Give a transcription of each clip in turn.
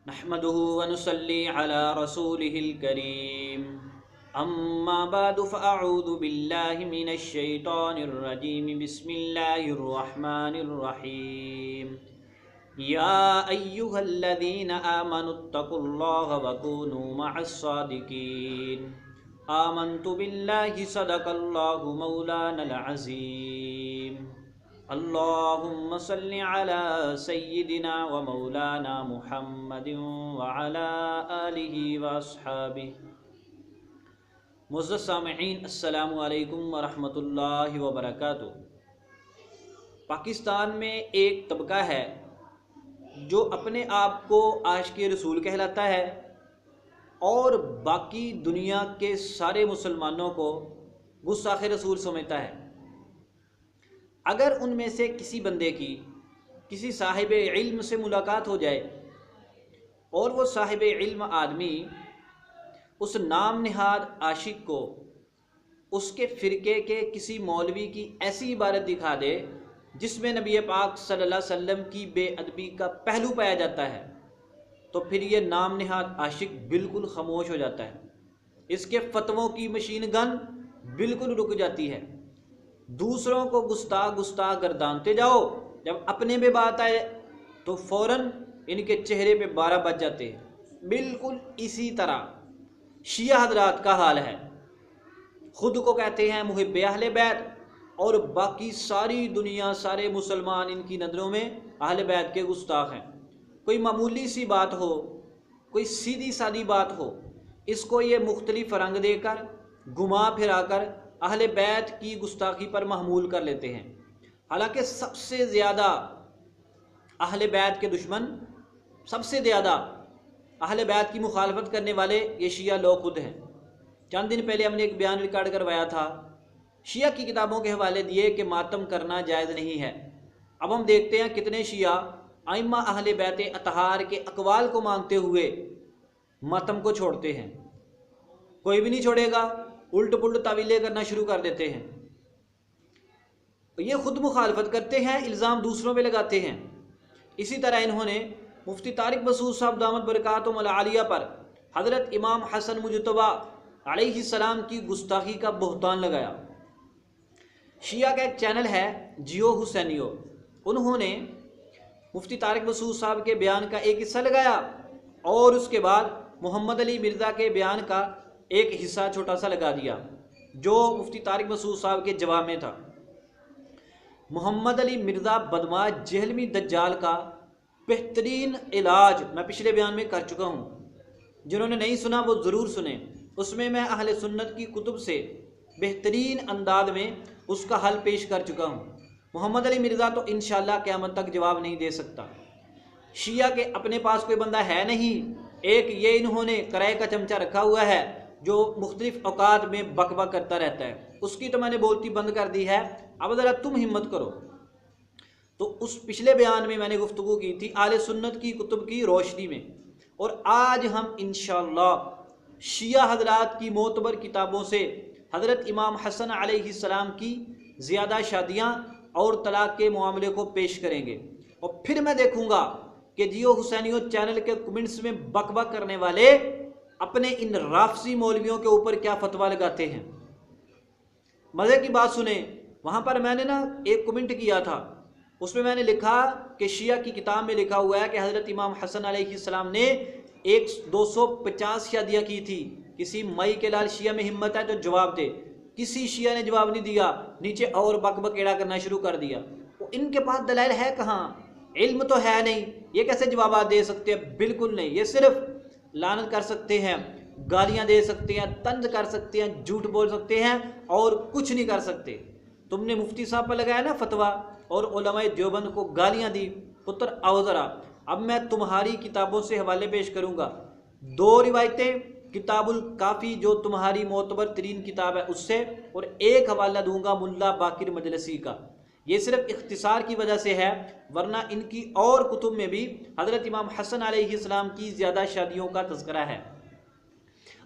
नहमदुहु व नुसल्ली अला रसूलिहिल करीम। अम्मा बादु फ़अऊज़ु बिल्लाहि मिनश शैतानिर रजीम। बिस्मिल्लाहिर रहमानिर रहीम। या अय्युहल्लज़ीना आमनुत्तकुल्लाहा व कूनू मअस सादिकीन। आमन्तु बिल्लाहि सदक़ल्लाहु मौलानल अज़ीम। अल्लाहुम्मा सल्लि अला सय्यिदिना व मौलाना मुहम्मदिन व अला आलिहि व अस्हाबिहि। मुअज़्ज़ज़ सामिईन, अस्सलामु अलैकुम व रहमतुल्लाहि व बरकातुहू। पाकिस्तान में एक तबका है जो अपने आप को आशिक़े रसूल कहलाता है और बाकी दुनिया के सारे मुसलमानों को गुस्ताख़े रसूल समझता है। अगर उनमें से किसी बंदे की किसी साहिब इल्म से मुलाकात हो जाए और वो साहिब इल्म आदमी उस नाम निहाद आशिक को उसके फ़िरके के किसी मौलवी की ऐसी इबारत दिखा दे जिसमें नबी पाक सल्लल्लाहु अलैहि वसल्लम की बेअदबी का पहलू पाया जाता है, तो फिर ये नाम निहाद आशिक बिल्कुल खामोश हो जाता है। इसके फतवों की मशीन गन बिल्कुल रुक जाती है। दूसरों को गुस्ताख गर्दानते जाओ, जब अपने पे बात आए तो फ़ौरन इनके चेहरे पे 12 बज जाते हैं। बिल्कुल इसी तरह शिया हजरात का हाल है। खुद को कहते हैं मुहिब्बे अहले बैत और बाकी सारी दुनिया, सारे मुसलमान इनकी नज़रों में अहले बैत के गुस्ताख हैं। कोई मामूली सी बात हो, कोई सीधी सादी बात हो, इसको ये मुख्तलिफ रंग देकर घुमा फिरा कर अहले बैत की गुस्ताखी पर महमूल कर लेते हैं। हालांकि सबसे ज़्यादा अहले बैत के दुश्मन, सबसे ज़्यादा अहले बैत की मुखालफत करने वाले ये शिया लोग खुद हैं। चंद दिन पहले हमने एक बयान रिकॉर्ड करवाया था, शिया की किताबों के हवाले दिए कि मातम करना जायज़ नहीं है। अब हम देखते हैं कितने शिया आइम्मा अहले बैत अतहार के अकवाल को मानते हुए मातम को छोड़ते हैं। कोई भी नहीं छोड़ेगा, उल्ट पुल्ट तावीलें करना शुरू कर देते हैं। ये खुद मुखालफत करते हैं, इल्ज़ाम दूसरों पे लगाते हैं। इसी तरह इन्होंने मुफ्ती तारिक मसूद साहब दामत बरकातुहुल आलिया पर हज़रत इमाम हसन मुजतबा अलैहिस्सलाम की गुस्ताखी का बहतान लगाया। शिया का एक चैनल है जियो हुसैनियो, उन्होंने मुफ्ती तारिक मसूद साहब के बयान का एक हिस्सा लगाया और उसके बाद मोहम्मद अली मिर्ज़ा के बयान का एक हिस्सा छोटा सा लगा दिया जो मुफ्ती तारिक मसूद साहब के जवाब में था। मोहम्मद अली मिर्ज़ा बदमाश जहलमी दज्जाल का बेहतरीन इलाज मैं पिछले बयान में कर चुका हूँ। जिन्होंने नहीं सुना वो ज़रूर सुने। उसमें मैं अहले सुन्नत की कुतुब से बेहतरीन अंदाज में उसका हल पेश कर चुका हूँ। मोहम्मद अली मिर्ज़ा तो इंशाअल्लाह क़यामत तक जवाब नहीं दे सकता। शिया के अपने पास कोई बंदा है नहीं। एक ये इन्होंने किराए का चमचा रखा हुआ है जो मुख्तलिफ औकात में बकबक करता रहता है। उसकी तो मैंने बोलती बंद कर दी है, अब ज़रा तुम हिम्मत करो। तो उस पिछले बयान में मैंने गुफ्तगू की थी आले सुन्नत की कुतुब की रोशनी में, और आज हम इंशाअल्लाह शिया हजरात की मोतबर किताबों से हज़रत इमाम हसन अलैहिस्सलाम की ज़्यादा शादियाँ और तलाक के मामले को पेश करेंगे। और फिर मैं देखूँगा कि जियो हुसैनियो चैनल के कमेंट्स में बकबक करने वाले अपने इन राफसी मौलवियों के ऊपर क्या फतवा लगाते हैं। मज़े की बात सुने, वहाँ पर मैंने ना एक कमेंट किया था, उसमें मैंने लिखा कि शिया की किताब में लिखा हुआ है कि हज़रत इमाम हसन अलैहिस्सलाम ने 250 शादियाँ की थी। किसी मई के लाल शिया में हिम्मत है तो जवाब दे। किसी शिया ने जवाब नहीं दिया, नीचे और बकबकेड़ा करना शुरू कर दिया। वो इनके पास दलाइल है कहाँ, इल्म तो है नहीं, ये कैसे जवाब दे सकते हैं? बिल्कुल नहीं। ये सिर्फ लानत कर सकते हैं, गालियां दे सकते हैं, तंज कर सकते हैं, झूठ बोल सकते हैं और कुछ नहीं कर सकते। तुमने मुफ्ती साहब पर लगाया ना फतवा और उलमाए देवबंद को गालियां दी, पुत्र आओ ज़रा अब मैं तुम्हारी किताबों से हवाले पेश करूँगा। 2 रिवायतें, किताबुल काफ़ी जो तुम्हारी मोतबर तरीन किताब है उससे, और एक हवाला दूंगा मुल्ला बाकिर मजलसी का। ये सिर्फ इख्तिसार की वजह से है, वरना इनकी और कुतुब में भी हज़रत इमाम हसन अलैहिस्सलाम की ज़्यादा शादियों का तज़किरा है।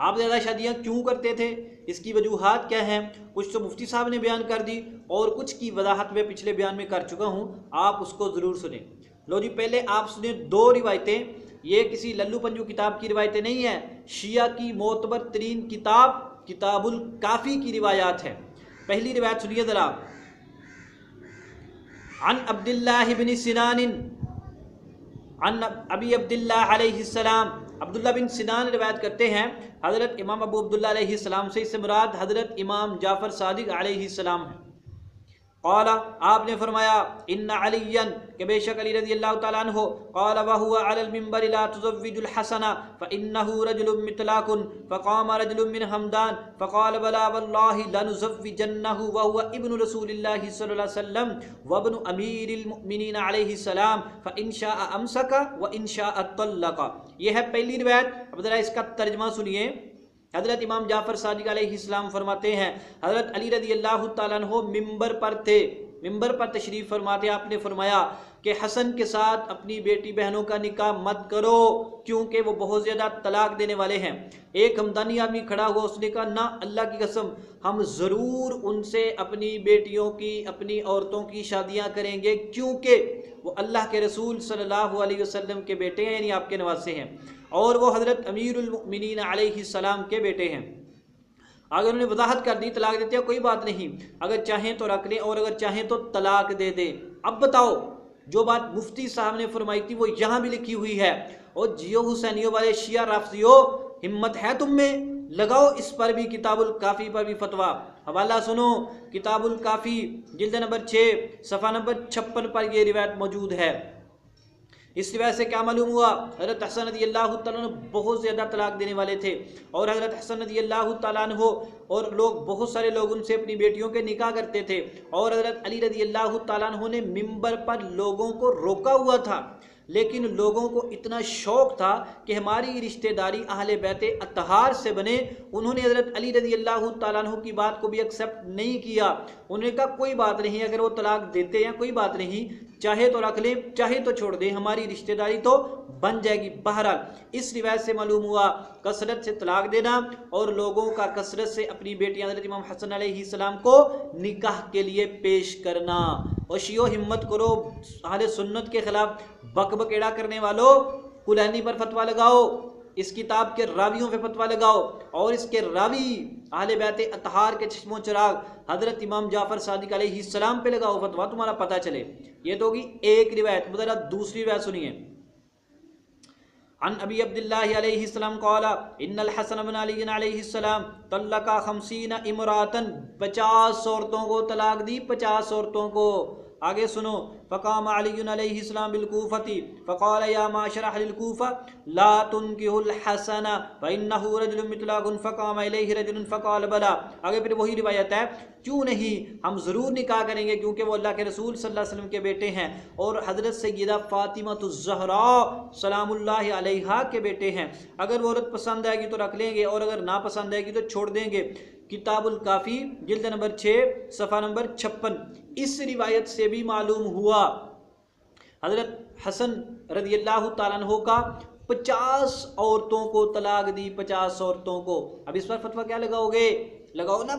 आप ज़्यादा शादियाँ क्यों करते थे, इसकी वजूहात क्या हैं, कुछ तो मुफ्ती साहब ने बयान कर दी और कुछ की वजाहत में पिछले बयान में कर चुका हूँ, आप उसको ज़रूर सुने। लो जी, पहले आप सुने 2 रिवायतें ये किसी लल्लू पंजू किताब की रिवायतें नहीं है, शिया की मोतबर तरीन किताब किताबुल काफ़ी की रिवायात है। पहली रिवायत सुनिए ज़रा। अन अब्दुल्लाह इब्न सिनान अन अबी अब्दुल्लाह अलैहिस्सलाम, अब्दुल्ला बिन सिनान रिवायत करते हैं हज़रत इमाम अबू अब्दुल्ला अलैहिस्सलाम से, इससे मुराद हज़रत इमाम जाफ़र सादिक अलैहिस्सलाम है। क़ाला, आपने फरमाया, इन्ना अलियन, कि बेशक अली रज़ी अल्लाह तआला अन्हु, क़ाला व हुवा अलल मिंबर ला तुज़व्विजुल हसना फ़इन्नहु रजुलुन मितलाकुन फ़क़ाम रजुलुन मिन हमदान फ़क़ाल बला वल्लाहि लनुज़व्विजन्नहु व हुवा इब्नु रसूलिल्लाहि सल्लल्लाहु अलैहि वसल्लम व इब्नु अमीरिल मुमिनीन अलैहि सलाम फ़इन शाअ अमसका व इन शाअ तल्लक़ा। यह है पहली रिवायत। अब ज़रा इसका तर्जमा सुनिए। हज़रत इमाम जाफ़र सादिक अलैहिस्सलाम फरमाते हैं, हज़रत अली रज़ी अल्लाह तआला अन्हु मिंबर पर थे, मिंबर पर तशरीफ़ फरमाते आपने फरमाया कि हसन के साथ अपनी बेटी बहनों का निकाह मत करो क्योंकि वो बहुत ज़्यादा तलाक देने वाले हैं। एक हमदानी आदमी खड़ा हुआ, उसने कहा, ना अल्लाह की कसम हम ज़रूर उनसे अपनी बेटियों की, अपनी औरतों की शादियाँ करेंगे क्योंकि वो अल्लाह के रसूल सल्लल्लाहु अलैहि वसल्लम के बेटे हैं, यानी आपके नवासे हैं, और वो हज़रत अमीरुल मुमिनीन अलैहिस्सलाम के बेटे हैं। अगर उन्होंने वजाहत कर दी तलाक देते हैं कोई बात नहीं, अगर चाहें तो रख लें और अगर चाहें तो तलाक दे दें। अब बताओ, जो बात मुफ्ती साहब ने फरमाई थी वो यहाँ भी लिखी हुई है। और जियो हुसैनियों वाले शिया राफजियो, हिम्मत है तुम में, लगाओ इस पर भी, किताबुल काफ़ी पर भी फतवा। हवाला सुनो, किताबुल काफ़ी जिल्द नंबर 6 सफ़ा नंबर 56 पर यह रिवायत मौजूद है। इस रिवायत से क्या मालूम हुआ, हज़रत हसन रज़ी अल्लाह तआला अन्हु बहुत ज़्यादा तलाक देने वाले थे और हज़रत हसन रज़ी अल्लाह तआला अन्हु और लोग, बहुत सारे लोग उनसे अपनी बेटियों के निकाह करते थे। और हज़रत अली रज़ी अल्लाह तआला अन्हु ने मिंबर पर लोगों को रोका हुआ था, लेकिन लोगों को इतना शौक़ था कि हमारी रिश्तेदारी अहले बैत अतहार से बने। उन्होंने हज़रत अली रज़ी अल्लाह तआला अन्हु की बात को भी एक्सेप्ट नहीं किया। उन्होंने कहा कोई बात नहीं, अगर वो तलाक देते हैं कोई बात नहीं, चाहे तो रख लें चाहे तो छोड़ दें, हमारी रिश्तेदारी तो बन जाएगी। बहरहाल इस रिवायत से मालूम हुआ कसरत से तलाक देना और लोगों का कसरत से अपनी बेटियां हज़रत इमाम हसन अलैहिस्सलाम को निकाह के लिए पेश करना। और शियो हिम्मत करो, अहले सुन्नत के खिलाफ बकबकेड़ा करने वालों, कुलैनी पर फतवा लगाओ, इस किताब के रावियों पे फतवा लगाओ और इसके रावी अहले बैत अतहार के चश्मो चिराग हज़रत इमाम जाफ़र सादिक अलैहिस्सलाम पे लगाओ फतवा, तुम्हारा पता चले। ये तो होगी एक रिवायत। ज़रा दूसरी रिवायत सुनिए। अन अबी अब्दुल्लाह अलैहिस्सलाम क़ाला इन्नल हसन बिन अली अलैहिस्सलाम तल्लका 50 इमरातन, 50 औरतों को तलाक दी, 50 औरतों को। आगे सुनो, फ़क़ाम अली अलैहिस्सलाम बिल कूफ़ती फ़क़ाल या माशर अहलिल कूफ़ा ला तुनकिहुल हसना फ़इन्नहु रजुलुन मितलाकुन फ़क़ाम इलैहि रजुलुन फ़क़ाल बला। आगे फिर वही रिवायत है, क्यों नहीं, हम ज़रूर निकाह करेंगे क्योंकि वो अल्लाह के रसूल सल्लल्लाहु अलैहि वसल्लम के बेटे हैं और हज़रत सय्यदा फ़ातिमातुज़ ज़हरा सलामुल्लाहि अलैहा के बेटे हैं। अगर वो औरत पसंद आएगी तो रख लेंगे और अगर ना पसंद आएगी तो छोड़ देंगे। किताबुल काफ़ी जिल्द नंबर 6 सफ़ा नंबर 56। इस रिवायत से भी मालूम हुआ हज़रत हसन रज़ी अल्लाह तआला अन्हु का 50 औरतों को तलाक दी, 50 औरतों को। अब इस पर फतवा क्या लगाओगे, लगाओ ना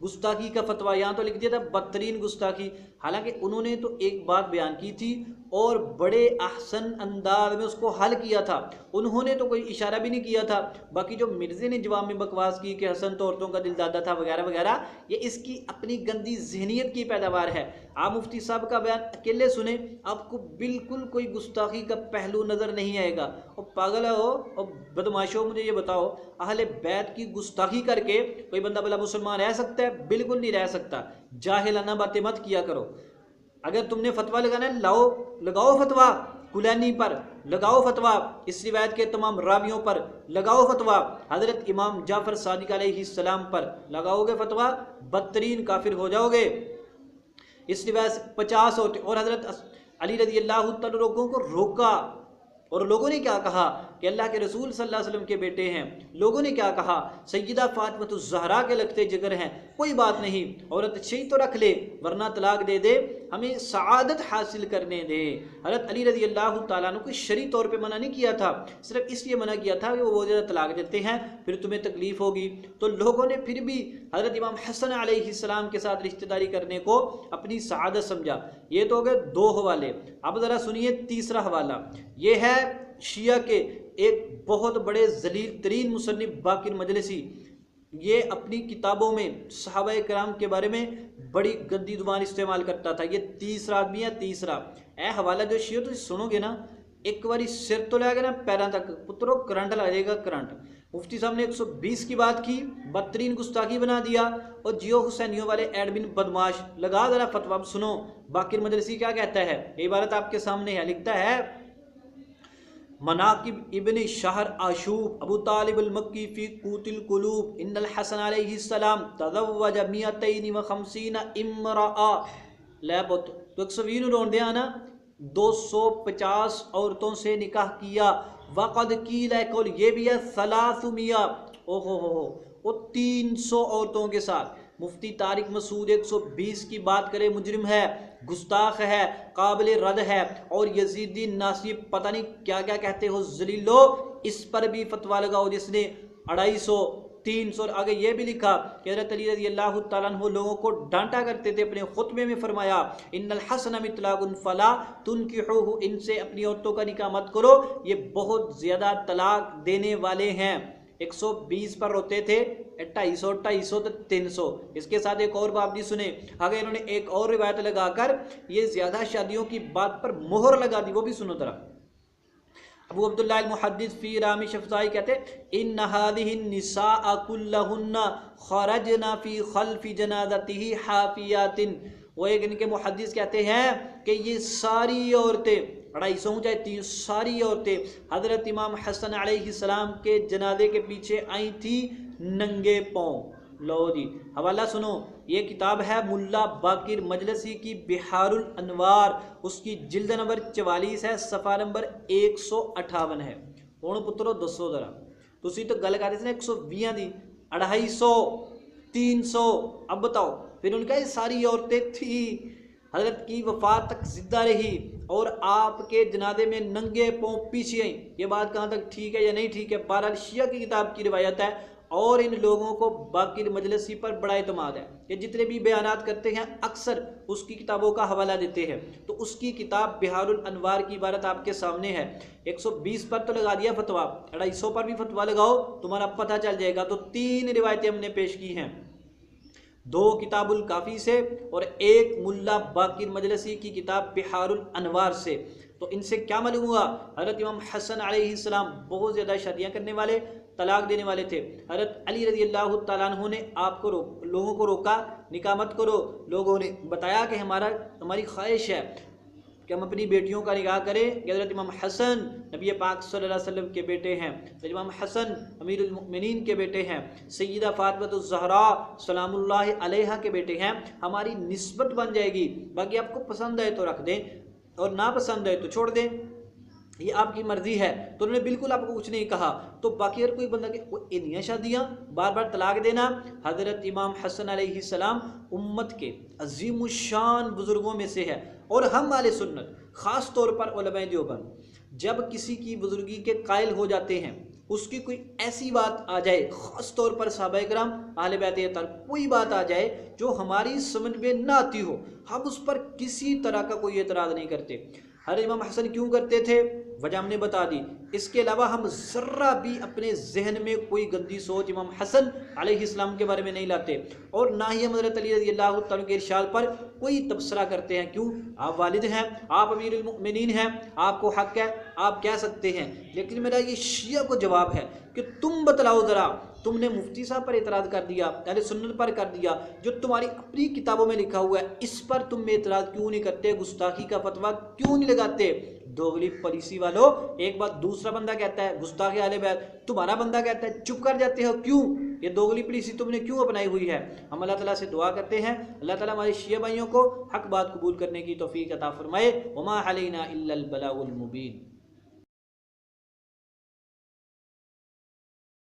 गुस्ताखी का फतवा। यहाँ तो लिख दिया था बदतरीन गुस्ताखी। हालांकि उन्होंने तो एक बात बयान की थी और बड़े अहसन अंदाज में उसको हल किया था, उन्होंने तो कोई इशारा भी नहीं किया था। बाकी जो मिर्ज़े ने जवाब में बकवास की कि हसन तो औरतों का दिलदादा था वगैरह वगैरह, ये इसकी अपनी गंदी जहनीत की पैदावार है। आप मुफ्ती साहब का बयान अकेले सुने, आपको बिल्कुल कोई गुस्ताखी का पहलू नज़र नहीं आएगा। और पागल हो और बदमाशो, मुझे ये बताओ, अहले बैत की गुस्ताखी करके कोई बंदा भला मुसलमान रह सकता है? बिल्कुल नहीं रह सकता। जाहिलाना बातें मत किया करो। अगर तुमने फतवा लगाना है लाओ, लगाओ फतवा, कुलैनी पर लगाओ फतवा, इस रिवायत के तमाम रावियों पर लगाओ फतवा, हज़रत इमाम जाफ़र सादिक अलैहिस्सलाम पर लगाओगे फतवा, बदतरीन काफिर हो जाओगे। इस रिवायत से 50 होते और हज़रत अली रज़ी अल्लाह तआला लोगों को रोका और लोगों ने क्या कहा कि अल्लाह के रसूल सल्लल्लाहु अलैहि वसल्लम के बेटे हैं। लोगों ने क्या कहा, सय्यदा फ़ातिमातुज़ ज़हरा के लगते जिगर हैं, कोई बात नहीं, औरत अच्छी तो रख ले वरना तलाक दे दे, हमें सआदत हासिल करने दे। हज़रत अली रज़ी अल्लाह तआला अन्हु को शरई तौर पे मना नहीं किया था, सिर्फ इसलिए मना किया था कि वो बहुत ज़्यादा तलाक देते हैं, फिर तुम्हें तकलीफ़ होगी। तो लोगों ने फिर भी हज़रत इमाम हसन अलैहिस्सलाम के साथ रिश्तेदारी करने को अपनी सआदत समझा। ये तो हो गए 2 हवाले। अब ज़रा सुनिए तीसरा हवाला, ये है शिया के एक बहुत बड़े जलील तरीन मुसन्निफ बाकिर मजलिसी, ये अपनी किताबों में सहाबा कराम के बारे में बड़ी गंदी जुबान इस्तेमाल करता था। ये तीसरा आदमी है, तीसरा ए हवाला जो शियो तो सुनोगे ना, एक बार सिर तो लगेगा ना पैरों तक पुत्रों करंट लगेगा करंट। मुफ्ती साहब ने 120 की बात की, बदतरीन गुस्ताखी बना दिया। और जियो हुसैनियों वाले एडमिन बदमाश, लगा जरा फतवा सुनो बाकिर मजलिसी क्या कहता है। ये इबारत आपके सामने है, लिखता है मनाकिब इब्न शहर आशूब अबू तालिब अल मक्की फी कूतिल कुलूब इन्नल हसन अलैहिस्सलाम तज़व्वज 250 इम्राअ लैबत। तो 120 रोन दिया ना, 250 औरतों से निकाह किया। वक़द कील कौल ये भी है सलासुमिया, ओहो हो वो 300 औरतों के साथ। मुफ्ती तारिक मसूद 120 की बात करे, मुजरिम है, गुस्ताख है, काबिल रद है। और यजीदी नासिब पता नहीं क्या क्या कहते हो जलीलो, इस पर भी फतवा लगाओ जिसने 250 300। आगे ये भी लिखा कि हज़रत अली रज़ी अल्लाह तआला अन्हु लोगों को डांटा करते थे। अपने खुतबे में फरमाया इन्नल हसन मितलाकुन फला तुनकिहूहु, इनसे अपनी औरतों का निकाह मत करो, ये बहुत ज़्यादा तलाक देने वाले हैं। 120 पर रोते थे, 250 तो 300। इसके साथ एक और बात भी सुने। आगे इन्होंने एक और रिवायत लगाकर ये ज़्यादा शादियों की बात पर मोहर लगा दी, वो भी सुनो जरा। अबू अब्दुल्लाह अल मुहद्दिस फी रामिश अफ़ज़ाई कहते इन्न हादिहि निसा कुल्लहुन्ना खरजना फी खल्फी जनाज़तिही हाफियातिन। वो एक इनके मुहद्दिस कहते हैं कि ये सारी औरतें 250 चाहे 300 सारी औरतें हज़रत इमाम हसन अलैहिस्सलाम के जनाजे के पीछे आई थी नंगे पाँव। लो जी हवाला सुनो, ये किताब है मुल्ला बाकिर मजलिसी की बिहारुल अनवार, उसकी जिल्द नंबर 44 है, सफ़ा नंबर 158 है। हुण पुत्रो दसो जरा, तुसी तो गल कर रहे थे ना 120 दी, 250 300, अब बताओ। फिर उनका ये सारी औरतें थी, हजरत की वफात तक जिंदा रही और आपके जनाजे में नंगे पाँव पीछे आई। ये बात कहाँ तक ठीक है या नहीं ठीक है, बहरहाल शिया की किताब की रिवायत है। और इन लोगों को बाकिर मजलिसी पर बड़ा इत्मीनान है, ये जितने भी बयानात करते हैं अक्सर उसकी किताबों का हवाला देते हैं। तो उसकी किताब बिहारुल अनवार की इबारत आपके सामने है। 120 पर तो लगा दिया फतवा, 250 पर भी फतवा लगाओ, तुम्हारा पता चल जाएगा। तो 3 रिवायतें हमने पेश की हैं, 2 किताबुल काफ़ी से और 1 मुल्ला बाकिर मजलिसी की किताब बिहारुल अनवार से। तो इनसे क्या मालूम हुआ, हज़रत इमाम हसन अलैहिस्सलाम बहुत ज़्यादा शादियाँ करने वाले, तलाक देने वाले थे। हज़रत अली रज़ी अल्लाह तआला अन्हु ने आपको लोगों को रोका, निकाह मत करो। लोगों ने बताया कि हमारी ख्वाहिश है कि हम अपनी बेटियों का निकाह करें। हज़रत इमाम हसन नबी पाक सल्लल्लाहु अलैहि वसल्लम के बेटे हैं, इमाम हसन अमीरुल मोमिनीन के बेटे हैं, सय्यदा फातिमा ज़हरा सलामुल्लाहि अलैहा के बेटे हैं। हमारी निस्बत बन जाएगी, बाकी आपको पसंद आए तो रख दें और ना पसंद आए तो छोड़ दें, ये आपकी मर्जी है। तो उन्होंने बिल्कुल आपको कुछ नहीं कहा। तो बाकी अगर कोई बंदा के इन्हीं शादियाँ बार बार तलाक देना, हज़रत इमाम हसन अलैहिस्सलाम उम्मत के अजीमुशान बुज़ुर्गों में से है। और हम वाले सुन्नत ख़ास तौर पर उलमाए देवबंद जब किसी की बुजुर्गी के कायल हो जाते हैं, उसकी कोई ऐसी बात आ जाए, ख़ास तौर पर सहाबा किराम अहले बैत कोई बात आ जाए जो हमारी समझ में ना आती हो, हम उस पर किसी तरह का कोई एतराज़ नहीं करते। हर इमाम हसन क्यों करते थे, वजह हमने बता दी। इसके अलावा हम ज़र्रा भी अपने जहन में कोई गंदी सोच इमाम हसन अलैहिस्सलाम के बारे में नहीं लाते, और ना ही हम हज़रत अली रज़ी अल्लाह तआला के इरशाद पर कोई तबसरा करते हैं। क्यों, आप वालिद हैं, आप अमीरुल मोमिनीन हैं, आपको हक़ है, आप कह सकते हैं। लेकिन मेरा ये शिया को जवाब है कि तुम बतलाओ ज़रा, तुमने मुफ्ती साहब पर एतराज़ कर दिया, अहले सुन्नत पर कर दिया, जो तुम्हारी अपनी किताबों में लिखा हुआ है इस पर तुम एतराज़ क्यों नहीं करते, गुस्ताखी का फतवा क्यों नहीं लगाते। दोगली पॉलिसी वालों, एक बात दूसरा बंदा कहता है गुस्ताखी अहले बैत, तुम्हारा बंदा कहता है चुप कर जाते हो। क्यों, ये दोगली पॉलिसी तुमने क्यों अपनाई हुई है। हम अल्लाह ताला से दुआ करते हैं अल्लाह ताला हमारे शिया भाइयों को हक बात कबूल करने की तौफीक अता फरमाए। वमा अलैना इल्लल बलागुल मुबीन।